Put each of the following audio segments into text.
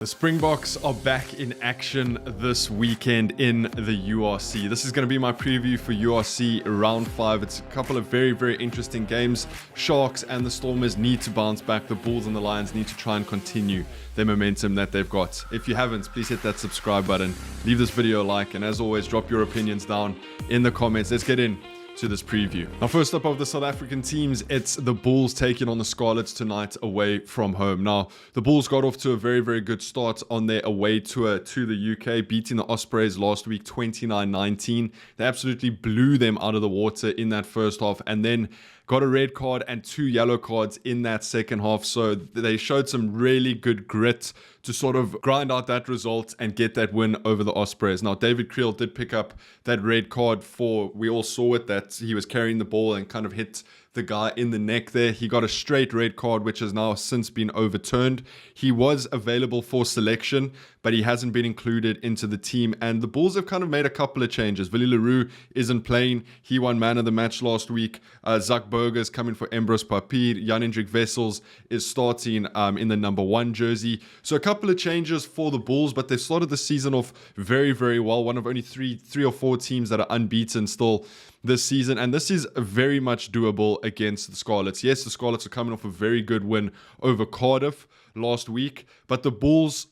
The Springboks are back in action this weekend in the URC. This is going to be my preview for URC round 5. It's a couple of very, very interesting games. Sharks and the Stormers need to bounce back. The Bulls and the Lions need to try and continue their momentum that they've got. If you haven't, please hit that subscribe button. Leave this video a like, and as always, drop your opinions down in the comments. Let's get in to this preview. Now, first up of the South African teams, it's the Bulls taking on the Scarlets tonight away from home. Now, the Bulls got off to a very, very good start on their away tour to the UK, beating the Ospreys last week 29-19. They absolutely blew them out of the water in that first half, and then got a red card and 2 yellow cards in that second half. So they showed some really good grit to sort of grind out that result and get that win over the Ospreys. Now, David Creel did pick up that red card we all saw it, that he was carrying the ball and kind of hit the guy in the neck there. He got a straight red card, which has now since been overturned. He was available for selection, but he hasn't been included into the team. And the Bulls have kind of made a couple of changes. Willie Leroux isn't playing. He won man of the match last week. Zach Burger's coming for Embros Papir. Jan-Hendrik Wessels is starting in the number 1 jersey. So a couple of changes for the Bulls, but they've started the season off very, very well. One of only three or four teams that are unbeaten still this season, and this is very much doable against the Scarlets. Yes, the Scarlets are coming off a very good win over Cardiff last week, but the Bulls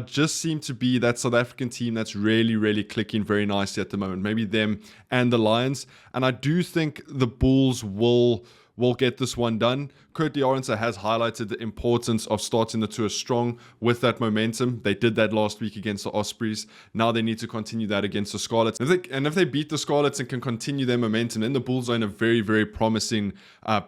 just seem to be that South African team that's really, really clicking very nicely at the moment. Maybe them and the Lions, and I do think the Bulls will get this one done. Kurt D'Arrense has highlighted the importance of starting the tour strong with that momentum. They did that last week against the Ospreys. Now they need to continue that against the Scarlets. If they beat the Scarlets and can continue their momentum, then the Bulls are in a very, very promising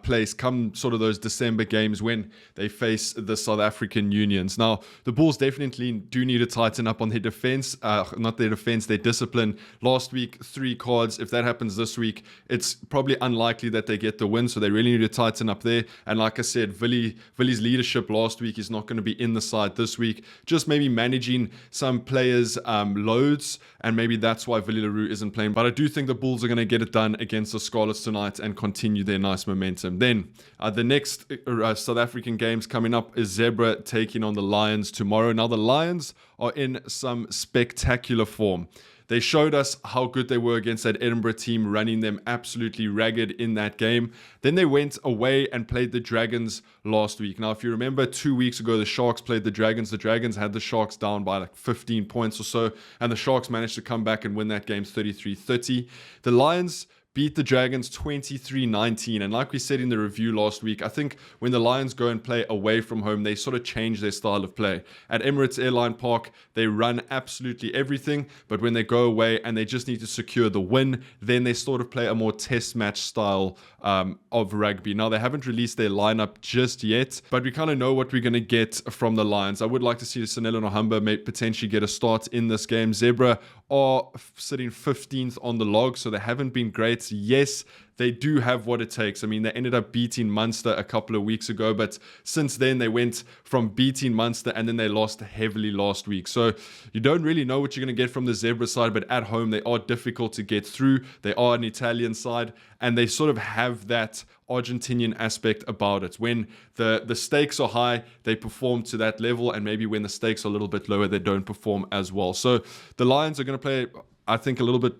place come sort of those December games when they face the South African Unions. Now, the Bulls definitely do need to tighten up on their defense, their discipline. Last week, 3 cards. If that happens this week, it's probably unlikely that they get the win, so they really need to tighten up there. And like I said, Willie's leadership last week is not going to be in the side this week. Just maybe managing some players' loads, and maybe that's why Willie Leroux isn't playing. But I do think the Bulls are going to get it done against the Scarlets tonight and continue their nice momentum. Then the next South African games coming up is Zebra taking on the Lions tomorrow. Now, the Lions are in some spectacular form. They showed us how good they were against that Edinburgh team, running them absolutely ragged in that game. Then they went away and played the Dragons last week. Now, if you remember, 2 weeks ago, the Sharks played the Dragons. The Dragons had the Sharks down by like 15 points or so, and the Sharks managed to come back and win that game 33-30. The Lions beat the Dragons 23-19. And like we said in the review last week, I think when the Lions go and play away from home, they sort of change their style of play. At Emirates Airline Park, they run absolutely everything. But when they go away and they just need to secure the win, then they sort of play a more test match style of rugby. Now, they haven't released their lineup just yet, but we kind of know what we're going to get from the Lions. I would like to see Sanelo Nohamba may potentially get a start in this game. Zebra are sitting 15th on the log, so they haven't been great. Yes, they do have what it takes. I mean, they ended up beating Munster a couple of weeks ago, but since then they went from beating Munster and then they lost heavily last week. So you don't really know what you're going to get from the Zebra side, but at home they are difficult to get through. They are an Italian side, and they sort of have that Argentinian aspect about it. When the stakes are high, they perform to that level, and maybe when the stakes are a little bit lower, they don't perform as well. So the Lions are going to play, I think, a little bit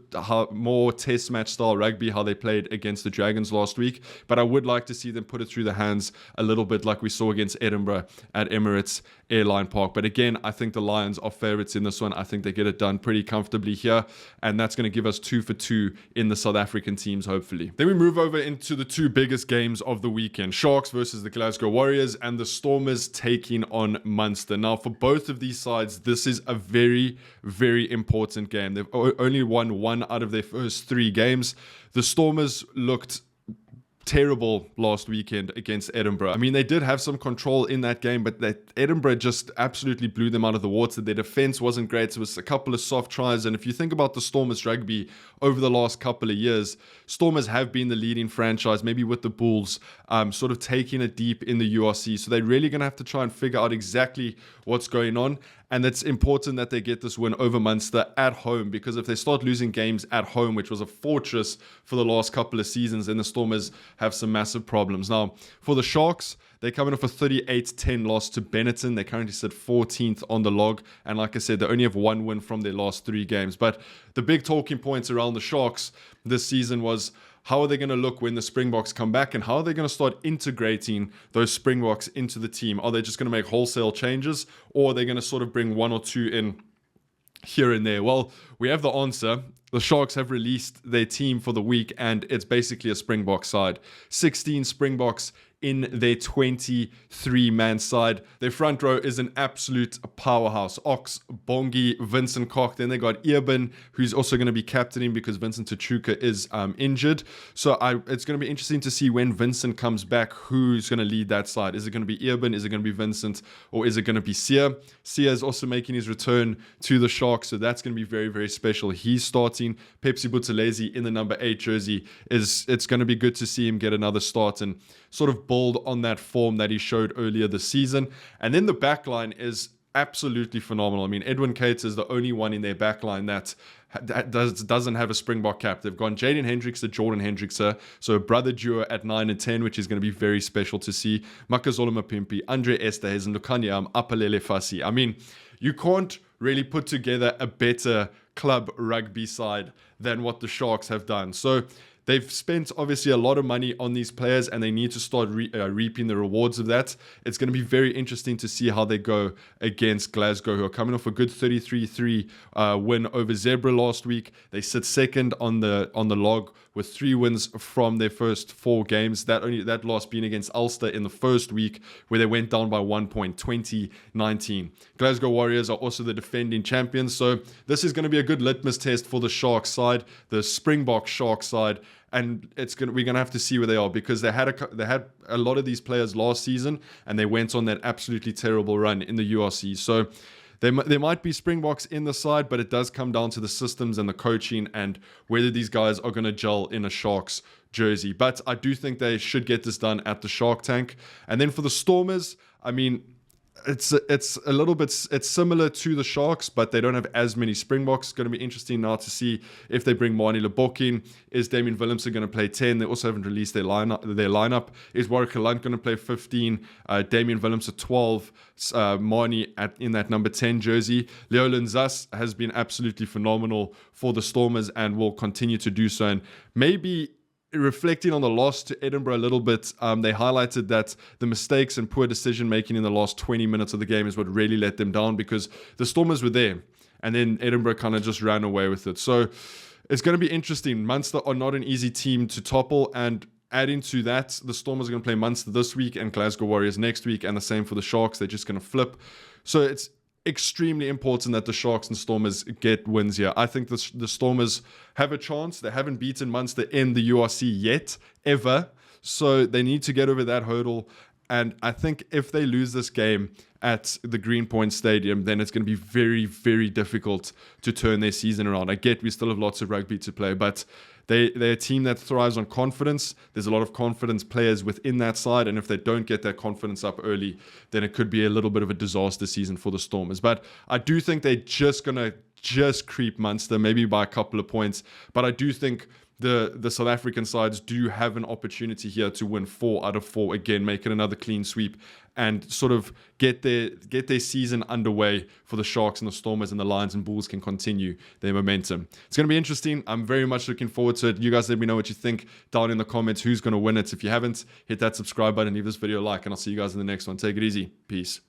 more test match style rugby, how they played against the Dragons last week. But I would like to see them put it through the hands a little bit like we saw against Edinburgh at Emirates Airline Park. But again, I think the Lions are favourites in this one. I think they get it done pretty comfortably here. And that's going to give us 2 for 2 in the South African teams, hopefully. Then we move over into the 2 biggest games of the weekend. Sharks versus the Glasgow Warriors, and the Stormers taking on Munster. Now, for both of these sides, this is a very, very important game. They've only won 1 out of their first 3 games. The Stormers looked terrible last weekend against Edinburgh. I mean, they did have some control in that game, but Edinburgh just absolutely blew them out of the water. Their defense wasn't great. It was a couple of soft tries. And if you think about the Stormers rugby over the last couple of years, Stormers have been the leading franchise, maybe with the Bulls, sort of taking it deep in the URC. So they're really going to have to try and figure out exactly what's going on. And it's important that they get this win over Munster at home, because if they start losing games at home, which was a fortress for the last couple of seasons, then the Stormers have some massive problems. Now, for the Sharks, they're coming off a 38-10 loss to Benetton. They currently sit 14th on the log. And like I said, they only have one win from their last 3 games. But the big talking points around the Sharks this season was, how are they going to look when the Springboks come back, and how are they going to start integrating those Springboks into the team? Are they just going to make wholesale changes, or are they going to sort of bring 1 or 2 in here and there? Well, we have the answer. The Sharks have released their team for the week, and it's basically a Springbok side. 16 Springboks in their 23-man side. Their front row is an absolute powerhouse. Ox, Bongi, Vincent Koch. Then they got Eben, who's also going to be captaining because Vincent Tachuka is injured. So it's going to be interesting to see when Vincent comes back, who's going to lead that side. Is it going to be Eben? Is it going to be Vincent? Or is it going to be Sia? Sia is also making his return to the Sharks, so that's going to be very, very special. He's starting. Pepsi Buthelezi in the number 8 jersey. It's going to be good to see him get another start and sort of build on that form that he showed earlier this season. And then the back line is absolutely phenomenal. I mean, Edwin Cates is the only one in their back line that doesn't have a Springbok cap. They've gone Jaden Hendricks to Jordan Hendricks, so a brother duo at 9 and 10, which is going to be very special to see. Makazola Mapimpi, Andre Esterhuizen, Lukanyam, Apalele Fasi. I mean, you can't really put together a better club rugby side than what the Sharks have done. So they've spent obviously a lot of money on these players, and they need to start reaping the rewards of that. It's going to be very interesting to see how they go against Glasgow, who are coming off a good 33-3 win over Zebra last week. They sit second on the log with 3 wins from their first 4 games. That loss being against Ulster in the first week, where they went down by 1 point, 2019. Glasgow Warriors are also the defending champions, so this is going to be a good litmus test for the Sharks side, the Springbok Sharks side. And we're gonna have to see where they are, because they had a lot of these players last season, and they went on that absolutely terrible run in the URC. So there might be Springboks in the side, but it does come down to the systems and the coaching and whether these guys are gonna gel in a Sharks jersey. But I do think they should get this done at the Shark Tank. And then for the Stormers, I mean, it's a little bit, it's similar to the Sharks, but they don't have as many Springboks. It's going to be interesting now to see if they bring Marnie Lebok in. Is Damien Willemse going to play 10? They also haven't released their lineup. Is Warwick Lunt going to play 15? Damien Willemse 12. Marnie in that number 10 jersey. Leo Linzas has been absolutely phenomenal for the Stormers and will continue to do so. And maybe reflecting on the loss to Edinburgh a little bit, they highlighted that the mistakes and poor decision making in the last 20 minutes of the game is what really let them down, because the Stormers were there and then Edinburgh kind of just ran away with it. So it's going to be interesting. Munster are not an easy team to topple, and adding to that, the Stormers are going to play Munster this week and Glasgow Warriors next week, and the same for the Sharks. They're just going to flip. So it's extremely important that the Sharks and Stormers get wins here. I think the Stormers have a chance. They haven't beaten Munster in the URC yet, ever. So they need to get over that hurdle. And I think if they lose this game at the Greenpoint Stadium, then it's going to be very, very difficult to turn their season around. I get we still have lots of rugby to play, but they're a team that thrives on confidence. There's a lot of confidence players within that side, and if they don't get that confidence up early, then it could be a little bit of a disaster season for the Stormers. But I do think they're just going to creep Munster, maybe by a couple of points. But I do think the South African sides do have an opportunity here to win 4 out of 4 again, make it another clean sweep, and sort of get their season underway for the Sharks and the Stormers, and the Lions and Bulls can continue their momentum. It's going to be interesting. I'm very much looking forward to it. You guys let me know what you think down in the comments. Who's going to win it? If you haven't, hit that subscribe button, leave this video a like, and I'll see you guys in the next one. Take it easy. Peace.